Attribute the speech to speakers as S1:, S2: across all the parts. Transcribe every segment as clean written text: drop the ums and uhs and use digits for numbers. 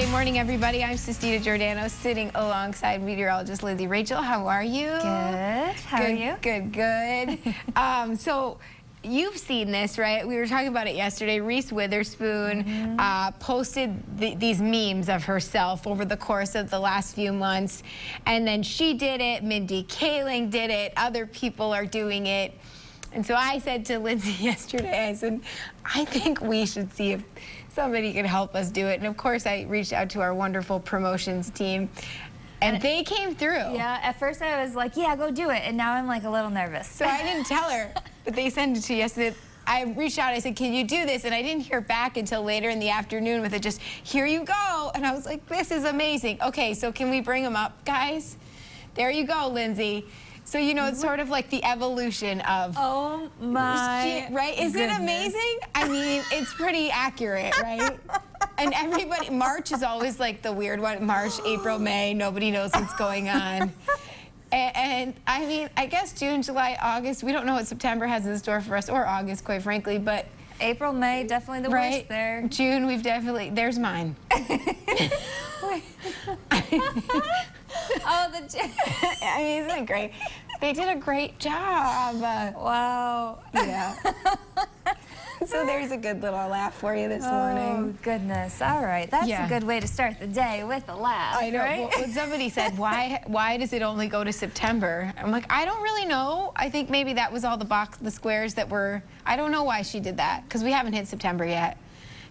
S1: Thursday morning, everybody. I'm Sistina Giordano, sitting alongside meteorologist Lindsay. Rachel, how are you?
S2: Good. How are you?
S1: Good, good. So you've seen this, right? We were talking about it yesterday. Reese Witherspoon posted these memes of herself over the course of the last few months. And then she did it. Mindy Kaling did it. Other people are doing it. And so I said to Lindsay yesterday, I said, I think we should see if somebody could help us do it. And of course, I reached out to our wonderful promotions team, and they came through.
S2: Yeah, at first I was like, yeah, go do it. And now I'm like a little nervous.
S1: So I didn't tell her, but they sent it to you yesterday. I reached out, I said, can you do this? And I didn't hear back until later in the afternoon with it just, here you go. And I was like, this is amazing. Okay, so can we bring them up, guys? There you go, Lindsay. So, you know, it's sort of like the evolution of...
S2: Oh, my
S1: Right? Isn't it amazing? I mean, it's pretty accurate, right? And everybody... March is always like the weird one. March, April, May, nobody knows what's going on. And I mean, I guess June, July, August, we don't know what September has in store for us, or August, quite frankly, but...
S2: April, May, definitely the worst there.
S1: June, we've definitely... There's mine.
S2: Oh,
S1: I mean, isn't it great? They did a great job.
S2: Wow.
S1: Yeah. So there's a good little laugh for you this morning.
S2: Oh, goodness. All right. That's a good way to start the day, with a laugh.
S1: I know.
S2: Right?
S1: Well, when somebody said, why does it only go to September? I'm like, I don't really know. I think maybe that was all the squares that were... I don't know why she did that, because we haven't hit September yet.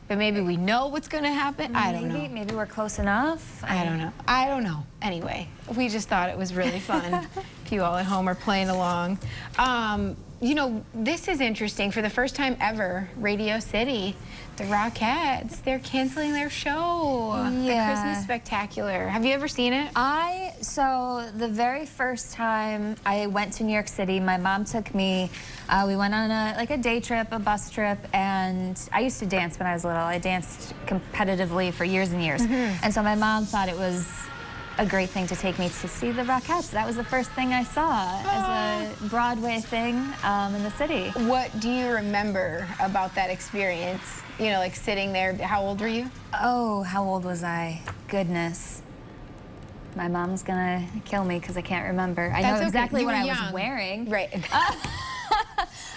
S1: But maybe we know what's going to happen. I don't know.
S2: Maybe we're close enough.
S1: I don't know. I don't know. Anyway, we just thought it was really fun if you all at home are playing along. You know, this is interesting. For the first time ever, Radio City, the Rockettes, they're canceling their show. The Christmas Spectacular. Have you ever seen it?
S2: So the very first time I went to New York City, my mom took me. We went on a day trip, a bus trip, and I used to dance when I was little. I danced competitively for years and years. And so my mom thought it was a great thing to take me to see the Rockettes. That was the first thing I saw as a Broadway thing in the city.
S1: What do you remember about that experience? You know, like sitting there. How old were you?
S2: Oh, how old was I? Goodness. My mom's gonna kill me because I can't remember. I know exactly what I was wearing.
S1: Right.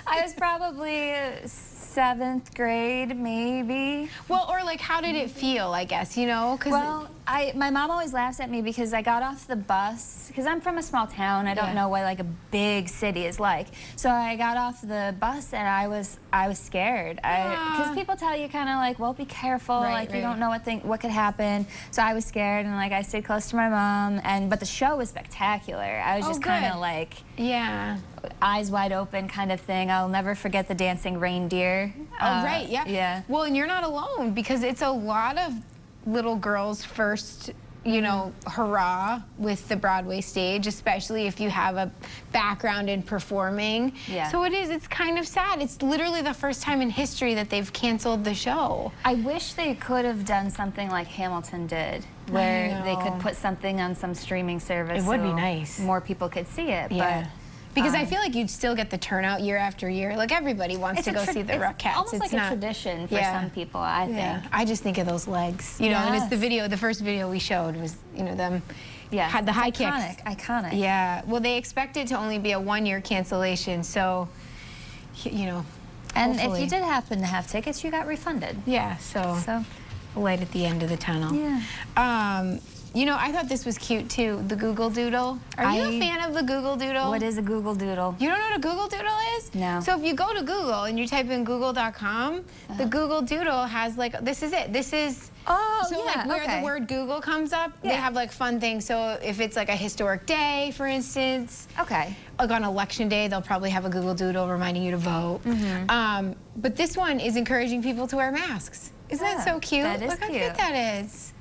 S2: I was probably 7th grade, maybe.
S1: Well, or like, how did it feel, I guess, you know?
S2: Well, my mom always laughs at me because I got off the bus, because I'm from a small town. I don't know what like a big city is like. So I got off the bus and I was scared. Because people tell you kind of like, well, be careful, you don't know what could happen. So I was scared, and like I stayed close to my mom. But the show was spectacular. I was just kind of like, eyes wide open kind of thing. I'll never forget the dancing reindeer.
S1: Yeah. Well, and you're not alone, because it's a lot of little girls' first, you know, hurrah with the Broadway stage, especially if you have a background in performing. So it's kind of sad. It's literally the first time in history that they've canceled the show. I
S2: wish they could have done something like Hamilton did, where they could put something on some streaming service.
S1: It would be nice.
S2: More people could see it.
S1: But because I feel like you'd still get the turnout year after year. Like, everybody wants to go see the Rockettes.
S2: It's almost like a tradition for some people, I think.
S1: I just think of those legs. You know, and it's the first video we showed was, you know, them had the high kicks.
S2: Iconic.
S1: Yeah. Well, they expect it to only be a 1-year cancellation, so, you know,
S2: and if you did happen to have tickets, you got refunded.
S1: Yeah, so light at the end of the tunnel.
S2: Yeah.
S1: You know, I thought this was cute, too, the Google Doodle. Are you a fan of the Google Doodle?
S2: What is a Google Doodle?
S1: You don't know what a Google Doodle is?
S2: No.
S1: So if you go to Google and you type in google.com, the Google Doodle has, like, this is it. This is... like, where the word Google comes up, they have, like, fun things. So if it's, like, a historic day, for instance. Like, on Election Day, they'll probably have a Google Doodle reminding you to vote. But this one is encouraging people to wear masks. Isn't that so cute?
S2: That is
S1: Look how cute that is.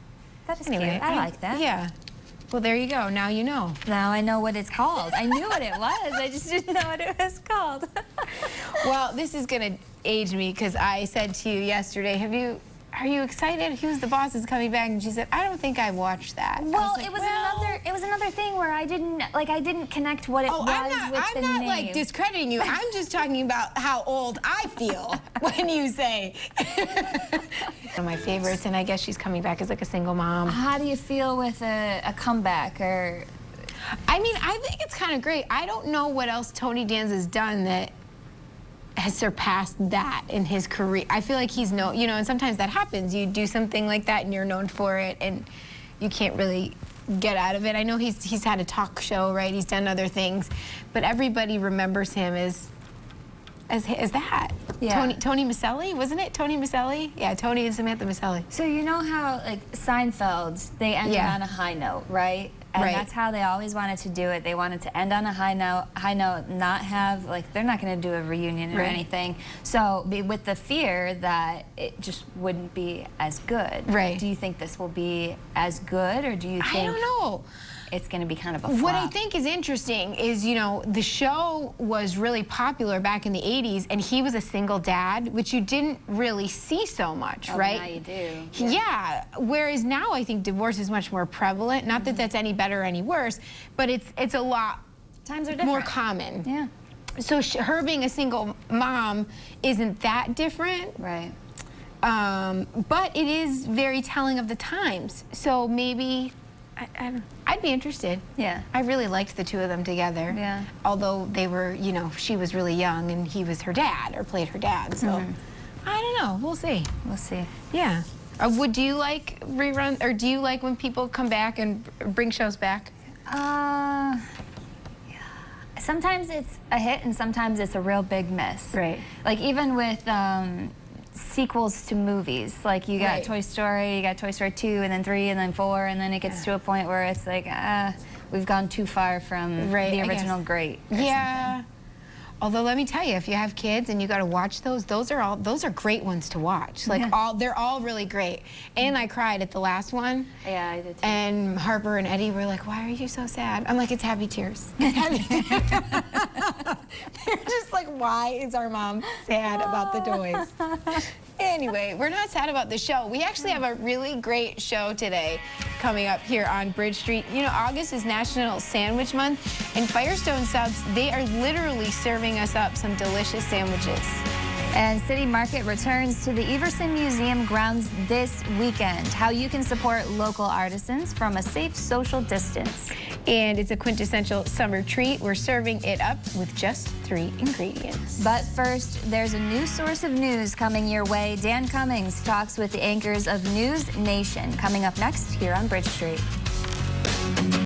S2: That is cute. I like that.
S1: Yeah. Well, there you go. Now you know.
S2: Now I know what it's called. I knew what it was. I just didn't know what it was called.
S1: Well, this is going to age me, because I said to you yesterday, are you excited? Who's the Boss is coming back? And she said, I don't think I watched that.
S2: Well, it was another thing where I didn't connect what it was with the name.
S1: I'm not like discrediting you. I'm just talking about how old I feel when you say One of my favorites, and I guess she's coming back as like a single mom.
S2: How do you feel with a comeback? Or
S1: I mean, I think it's kind of great. I don't know what else Tony Danza has done that has surpassed that in his career. I feel like he's you know, and sometimes that happens. You do something like that and you're known for it, and you can't really get out of it. I know he's had a talk show, right? He's done other things, but everybody remembers him as that.
S2: Yeah.
S1: Tony Maselli, wasn't it? Tony Maselli? Yeah, Tony and Samantha Maselli.
S2: So you know how like Seinfeld, they ended
S1: Yeah.
S2: on a high note, right? And
S1: Right.
S2: that's how they always wanted to do it. They wanted to end on a high note, not have, like, they're not going to do a reunion or
S1: Right.
S2: anything. So with the fear that it just wouldn't be as good.
S1: Right.
S2: Do you think this will be as good, or do you think
S1: I don't know.
S2: it's going to be kind of a flop?
S1: What I think is interesting is, you know, the show was really popular back in the 80s, and he was a single dad, which you didn't really see so much,
S2: Oh,
S1: right?
S2: now you do.
S1: Yeah. Whereas now I think divorce is much more prevalent. Not that that's any better or any worse, but it's a lot
S2: Times are different.
S1: more common.
S2: Yeah.
S1: So her being a single mom isn't that different.
S2: Right.
S1: But it is very telling of the times. So maybe I'd be interested.
S2: Yeah.
S1: I really liked the two of them together.
S2: Yeah.
S1: Although they were, you know, she was really young and he was her dad, or played her dad. So I don't know. We'll see.
S2: We'll see.
S1: Yeah. Do you like reruns, or do you like when people come back and bring shows back?
S2: Sometimes it's a hit and sometimes it's a real big miss.
S1: Right.
S2: Like even with sequels to movies, like you got
S1: Right.
S2: Toy Story, you got Toy Story 2 and then 3 and then 4, and then it gets to a point where it's like, we've gone too far from
S1: Right,
S2: the
S1: I
S2: original
S1: guess.
S2: great. or
S1: Yeah. Although let me tell you, if you have kids and you got to watch those are great ones to watch. Like
S2: Yeah.
S1: they're all really great. And I cried at the last one.
S2: something. Yeah, I did too.
S1: And Harper and Eddie were like, "Why are you so sad?" I'm like, "It's happy tears." It's happy. They're just like, "Why is our mom sad about the toys?" Anyway, we're not sad about the show. We actually have a really great show today coming up here on Bridge Street. You know, August is National Sandwich Month, and Firestone Subs, they are literally serving us up some delicious sandwiches.
S2: And City Market returns to the Everson Museum grounds this weekend. How you can support local artisans from a safe social distance.
S1: And it's a quintessential summer treat. We're serving it up with just 3 ingredients.
S2: But first, there's a new source of news coming your way. Dan Cummings talks with the anchors of News Nation, coming up next here on Bridge Street.